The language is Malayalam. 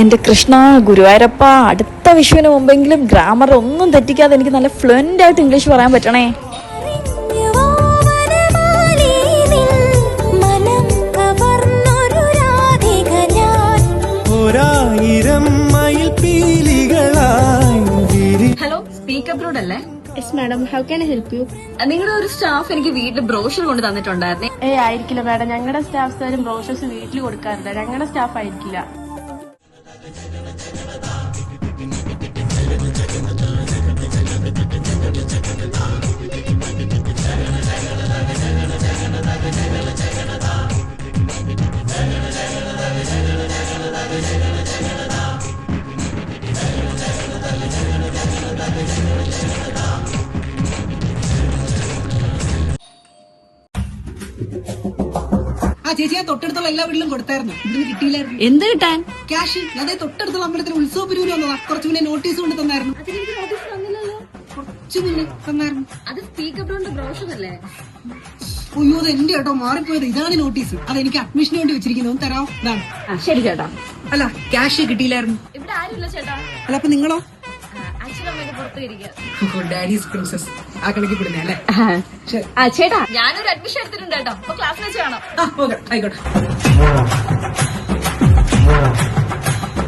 എൻ്റെ കൃഷ്ണ ഗുരുവായൂരപ്പ, അടുത്ത വിഷുവിന് മുമ്പെങ്കിലും ഗ്രാമർ ഒന്നും തെറ്റിക്കാതെ എനിക്ക് നല്ല ഫ്ലുവൻ്റ് ആയിട്ട് ഇംഗ്ലീഷ് പറയാൻ പറ്റണേ. ഹലോ, സ്പീക്ക് അബ്രോഡ് അല്ലേ? Yes madam, how can I help you? നിങ്ങളുടെ ഒരു സ്റ്റാഫ് എനിക്ക് വീട്ടിൽ ബ്രോഷർ കൊണ്ട് തന്നിട്ടുണ്ടായിരുന്നേ. ആയിരിക്കില്ല മാഡം, ഞങ്ങളുടെ സ്റ്റാഫ്സ് ആരും ബ്രോഷേഴ്സ് വീട്ടിൽ കൊടുക്കാറില്ല. ഞങ്ങളുടെ സ്റ്റാഫ് ആയിരിക്കില്ല. ചേച്ചി, ഞാൻ തൊട്ടടുത്തുള്ള എല്ലാ വീട്ടിലും കൊടുത്തായിരുന്നു. ഇവിടുന്ന് കിട്ടിയില്ലായിരുന്നു. എന്ത് കിട്ടാൻ? ക്യാഷ്. അതായത് തൊട്ടടുത്തുള്ള അമ്പലത്തിന് ഉത്സവ പിരിവിന് വന്നതാ. കുറച്ചു മുന്നേ നോട്ടീസ് കൊണ്ട് തന്നായിരുന്നു. കുറച്ചു മുന്നേ തന്നായിരുന്നു. അത് സ്പീക്ക് അബ്രോഡിന്റെ ബ്രോഷർ അല്ലേ? അയ്യോ, അത് എന്റെ കേട്ടോ, മാറിപ്പോയത്. ഇതാണ് നോട്ടീസ്. അതെനിക്ക് അഡ്മിഷന് വേണ്ടി വെച്ചിരിക്കുന്നത്. ഒന്ന് തരാം. ഇതാണ്. ശരി ചേട്ടാ. അല്ല, ക്യാഷ് കിട്ടിയില്ലായിരുന്നു. ഇവിടെ ആരുമില്ല ചേട്ടാ. അല്ല, അപ്പൊ നിങ്ങളോ? അച്ഛനമ്മയൊക്കെ പുറത്തു ഇരിക്കുക. ഡാഡീസ് പ്രിൻസസ് ആ കണക്കി വിടുന്നേ അല്ലേ? ചേട്ടാ, ഞാനൊരു അഡ്മിഷൻ എടുത്തിട്ടുണ്ട് കേട്ടോ. അപ്പൊ ക്ലാസ്സിൽ വെച്ച് കാണാം. ഓക്കെ, ആയിക്കോട്ടെ.